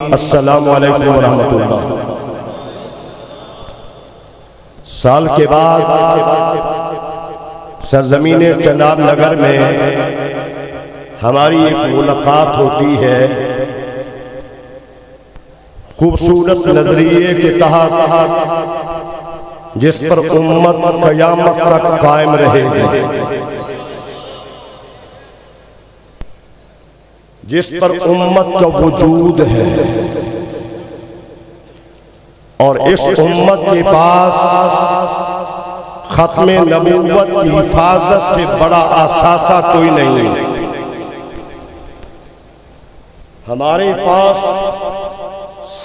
السلام علیکم ورحمۃ اللہ۔ سال کے بعد سرزمین چناب نگر میں ہماری ایک ملاقات ہوتی ہے، خوبصورت نظریے کے تحت جس پر امت قیامت تک قائم رہے گی، جس پر امت کا وجود ہے، اور اس امت کے پاس ختم نبوت کی حفاظت سے بڑا اثاثہ کوئی نہیں ہے۔ ہمارے پاس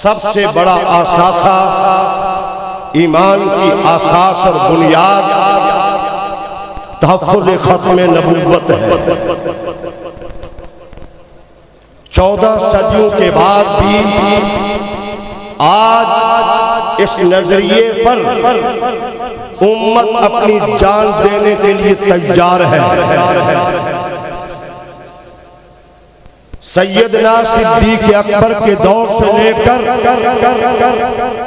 سب سے بڑا اثاثہ ایمان کی اساس اور بنیاد تحفظ ختم نبوت ہے۔ 14 صدیوں کے بعد بھی آج اس نظریے پر امت اپنی جان دینے کے لیے تیار ہے۔ سیدنا صدیق اکبر کے دور سے لے کر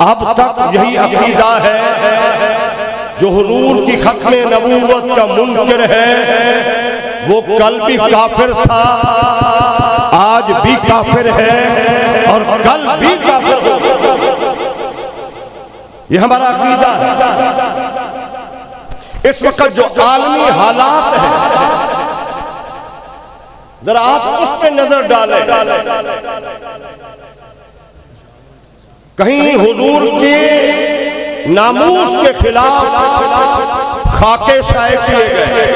اب تک یہی عقیدہ ہے، جو حضور کی ختم نبوت کا منکر ہے وہ کل بھی کافر تھا، آج بھی کافر ہے اور کل بھی کافر ہوگا۔ یہ ہمارا عقیدہ ہے۔ اس وقت جو عالمی حالات ہیں، ذرا آپ اس پہ نظر ڈالیں۔ کہیں حضور کے ناموس کے خلاف خاکے شائع کیے گئے،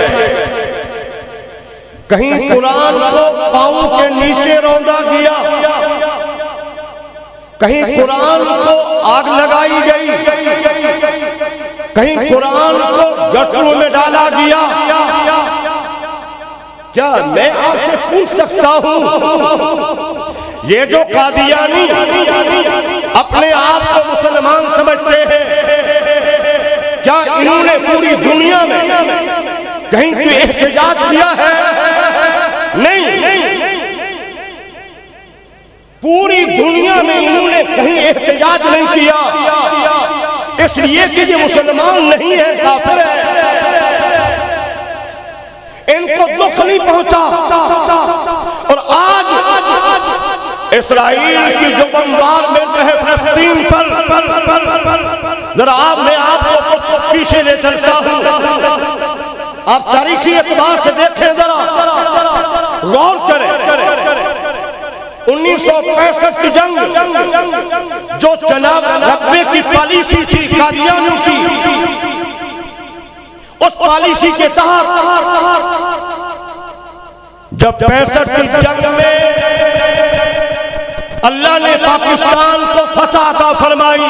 کہیں قرآن کو پاؤں کے نیچے روندا گیا، کہیں قرآن کو آگ لگائی گئی، کہیں قرآن کو گٹروں میں ڈالا گیا۔ کیا میں آپ سے پوچھ سکتا ہوں، یہ جو قادیانی اپنے آپ کو مسلمان سمجھتے ہیں، کیا انہوں نے پوری دنیا میں کہیں کوئی احتجاج کیا ہے؟ نہیں، پوری دنیا میں انہوں نے کہیں احتجاج نہیں کیا، اس لیے کہ یہ مسلمان نہیں ہے، کافر ہے، ان کو دکھ نہیں پہنچا۔ اور آج اسرائیل کی جو بمبارمنٹ ہے فلسطین پر، ذرا میں آپ کو کچھ پیچھے لے چلتا ہوں۔ آپ تاریخی اعتبار سے دیکھیں، ذرا غور کریں۔ 1965 کی جنگ جو چناب رقبے کی پالیسی تھی قادیانیوں کی، اس پالیسی کے تحت جب 65 کی جنگ میں اللہ نے پاکستان کو فتح عطا فرمائی،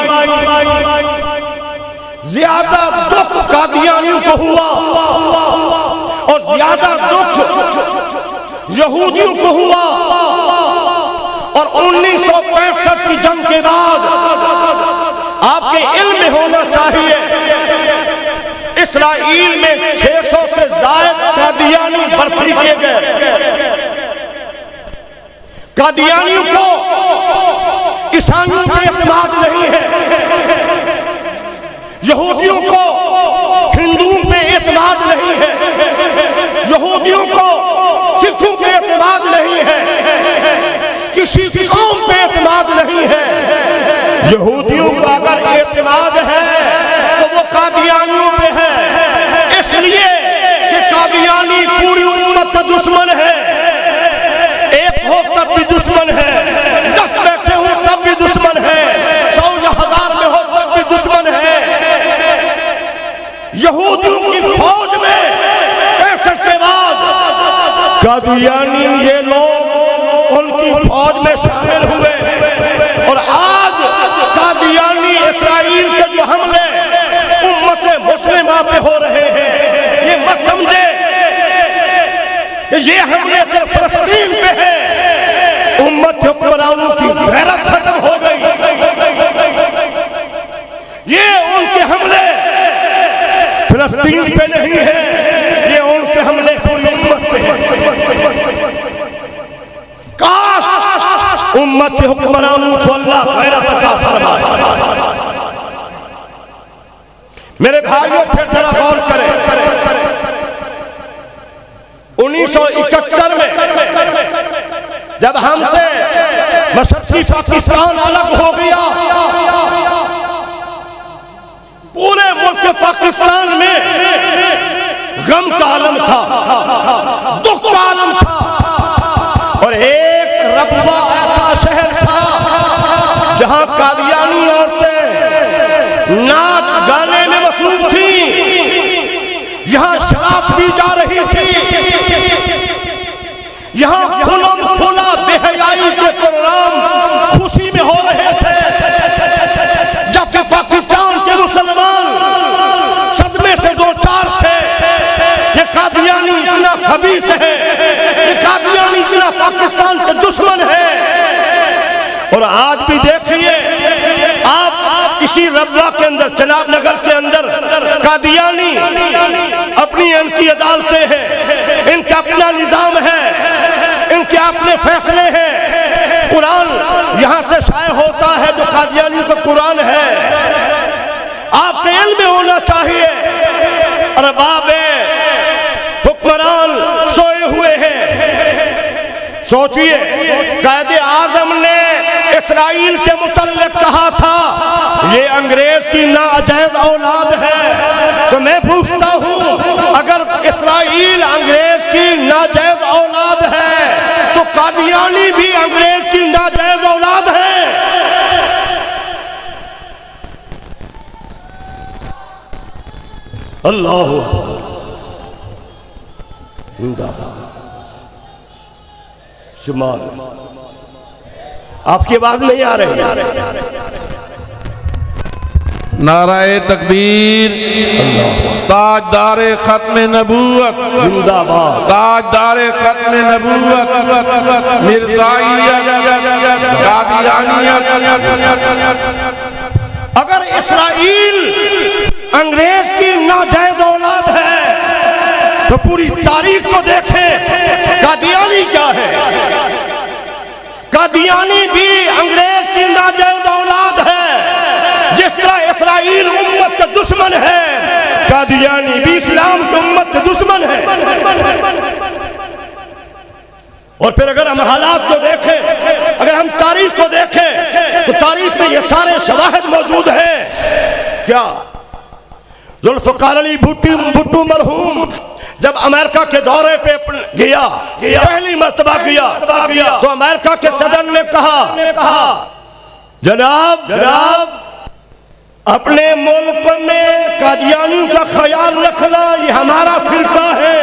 زیادہ دکھ قادیانیوں کو ہوا اور زیادہ دکھ یہودیوں کو ہوا۔ اور 1965 کی جنگ کے بعد آپ کے علم میں ہونا چاہیے، اسرائیل میں 600 سے زائد قادیانی برپا کیے گئے۔ قادیانیوں کو عیسائیوں پہ اعتماد نہیں ہے، یہودیوں کو ہندوؤں پہ اعتماد نہیں ہے، یہودیوں کو سکھوں پہ اعتماد نہیں ہے، کسی قوم پہ اعتماد نہیں ہے۔ یہودیوں کو اگر اعتماد ہے تو وہ قادیانیوں پہ ہے، اس لیے کہ قادیانی پوری امت کا دشمن ہے، ایک ہو تب بھی دشمن ہے، 10 بیٹھے ہوں تب بھی دشمن ہے، 100 یا 1000 میں ہو تب بھی دشمن ہے۔ یہودیوں کی فوج میں 65 کے بعد قادیانی یہ لوگ ان کی فوج میں شامل ہوئے، اور آج قادیانی اسرائیل کے جو حملے امت مسلمہ پہ ہو رہے ہیں، یہ مت سمجھے کہ یہ حملے صرف فلسطین پہ ہے، امت حکمرانوں کی غیرت ختم ہو گئی۔ یہ ان کے حملے فلسطین پہ نہیں ہے، یہ ان کے حملے پوری امت پہ ہے۔ کاش امت امت کے حکمرانوں کو اللہ غیرت عطا فرمائے۔ میرے بھائیوں پھر ذرا غور کریں، 1971 میں جب ہم سے مشرقی پاکستان الگ ہو گیا، پورے ملک پاکستان میں غم کا عالم تھا، دکھ کا عالم تھا، اور ایک ربوہ ایسا شہر تھا جہاں قادیانی عورتیں ناچ گانے میں مصروف تھیں، یہاں شراب پی جا رہی تھی، یہاں کھلم کھلا بے حیائی کے پروگرام خوشی میں ہو رہے تھے، جبکہ پاکستان کے مسلمان صدمے سے دو چار تھے۔ یہ قادیانی اتنا خبیث ہے، یہ قادیانی اتنا پاکستان سے دشمن ہے۔ اور آج بھی دیکھیے آپ اسی ربوہ کے اندر، چناب نگر کے اندر قادیانی اپنی ان کی عدالتیں ہیں، ان کا اپنا نظام ہے، ان کے اپنے فیصلے ہیں۔ قرآن یہاں سے شائع ہوتا ہے جو قادیانیوں کا قرآن ہے۔ آپ کے علم میں ہونا چاہیے ارباب حکمران سوئے ہوئے ہیں۔ سوچئے قائد اعظم نے اسرائیل کے متعلق کہا تھا یہ انگریز کی ناجائز اولاد ہے، تو میں پوچھتا ہوں اگر اسرائیل انگریز کی ناجائز اولاد ہے تو قادیانی بھی انگریز کی ناجائز اولاد ہے۔ اللہ شمال، آپ کی آواز نہیں آ رہی؟ نعرہ تکبیر، تاجدار ختم نبوت زندہ باد، تاجدار ختم نبوت، مرزائیت، قادیانیت۔ اگر اسرائیل انگریز کی ناجائز اولاد ہے تو پوری تاریخ کو دیکھیں قادیانی کیا ہے۔ قادیانی بھی انگریز کی ناجائز اولاد ہے، جس طرح اسرائیل امت کا دشمن ہے، قادیانی بھی اسلام کی امت کا دشمن ہے۔ اور پھر اگر ہم حالات کو دیکھیں، اگر ہم تاریخ کو دیکھیں تو تاریخ میں یہ سارے شواہد موجود ہیں۔ کیا ذوالفقار علی بھٹو مرحوم جب امریکہ کے دورے پہ گیا، پہلی مرتبہ گیا تو امریکہ کے صدر نے کہا جناب اپنے ملک میں قادیانیوں کا خیال رکھنا یہ ہمارا فرقہ ہے،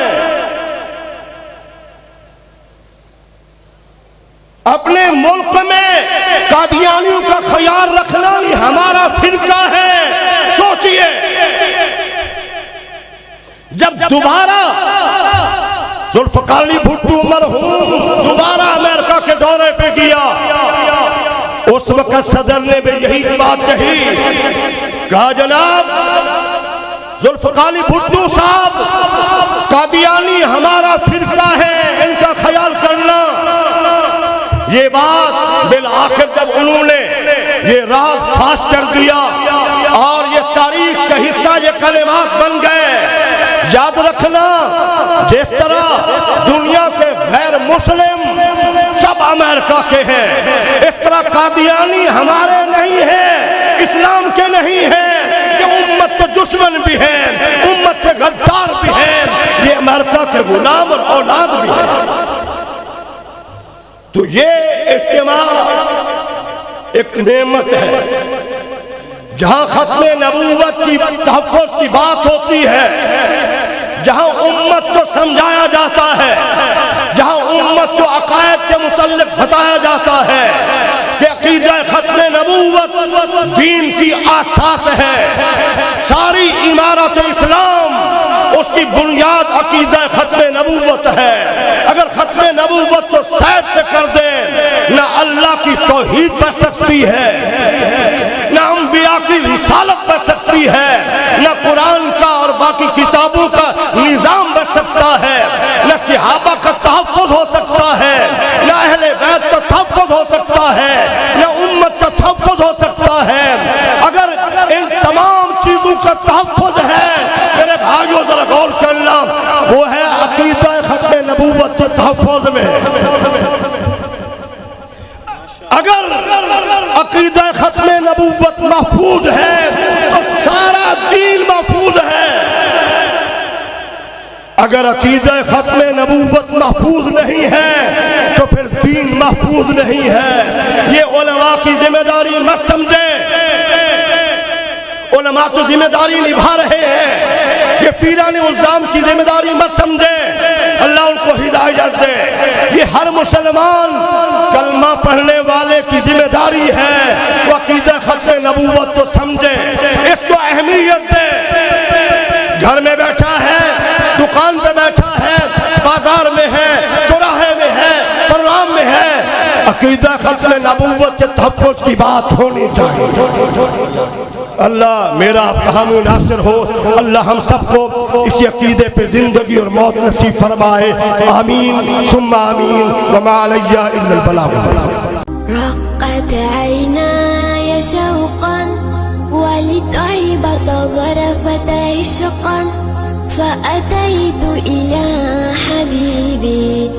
اپنے ملک میں قادیانیوں کا خیال رکھنا یہ ہمارا فرقہ ہے۔ سوچئے جب دوبارہ ذوالفقار علی بھٹو مرحوم دوبارہ امریکہ کے دورے پہ گیا، اس وقت صدر نے بھی یہی بات کہی، کہا جناب ذوالفقار علی بھٹو صاحب قادیانی ہمارا فرقہ ہے، ان کا خیال کرنا۔ یہ بات بالآخر جب انہوں نے یہ راز فاش کر دیا اور یہ تاریخ کا حصہ یہ کلمات بن گئے، یاد رکھنا جس طرح دنیا کے غیر مسلم سب امریکہ کے ہیں، اس طرح قادیانی ہمارے نہیں ہیں، اسلام کے نہیں ہیں، یہ امت کے دشمن بھی ہیں، امت کے غدار بھی ہیں، یہ امریکہ کے غلام اور اولاد بھی ہیں۔ تو یہ اجتماع ایک نعمت ہے، جہاں ختم نبوت کی تحفظ کی بات ہوتی ہے، جہاں امت کو سمجھایا جاتا ہے، جہاں امت کو عقائد کے متعلق بتایا جاتا ہے کہ عقیدہ ختم نبوت دین کی اساس ہے، ساری عمارت اسلام اس کی بنیاد عقیدہ ختم نبوت ہے۔ اگر ختم نبوت کو سائڈ پہ کر دے، نہ اللہ کی توحید بڑھ سکتی ہے، نہ انبیاء کی رسالت بڑھ سکتی ہے، نہ قرآن کا اور باقی کتابوں کا نظام بڑھ سکتا ہے، نہ صحابہ کا تحفظ ہو سکتا ہے، نہ اہل بیت کا تحفظ ہو سکتا ہے، عقیدہ ختم نبوت محفوظ ہے تو سارا دین محفوظ ہے. اگر عقیدہ ختم نبوت محفوظ نہیں ہے تو پھر دین محفوظ نہیں ہے. یہ علماء کی ذمہ داری مت سمجھیں. علماء تو ذمہ داری نبھا رہے ہیں. یہ پیران الزام کی ذمہ داری مت سمجھیں. اللہ ان کو ہدایت دے. یہ ہر مسلمان کلمہ پڑھنے والے کی ذمہ داری ہے وہ عقیدہ ختم نبوت کو سمجھے, اس کو اہمیت دے. گھر میں بیٹھا ہے, دکان پہ بیٹھا ہے, بازار میں ہے, چوراہے میں ہے, پروگرام میں ہے, عقیدہ ختم نبوت کے تحفظ کی بات ہونی چاہیے. اللہ میرا آپ کا حامی و ناصر ہو. اللہ ہم سب کو اسی عقیدے پہ زندگی اور موت نصیب فرمائے. آمین ثم آمین. وما علی الا البلاغ. رقت عيناي شوقا ولطيبة ظرفت عشقا فأتيت إلى حبيبي.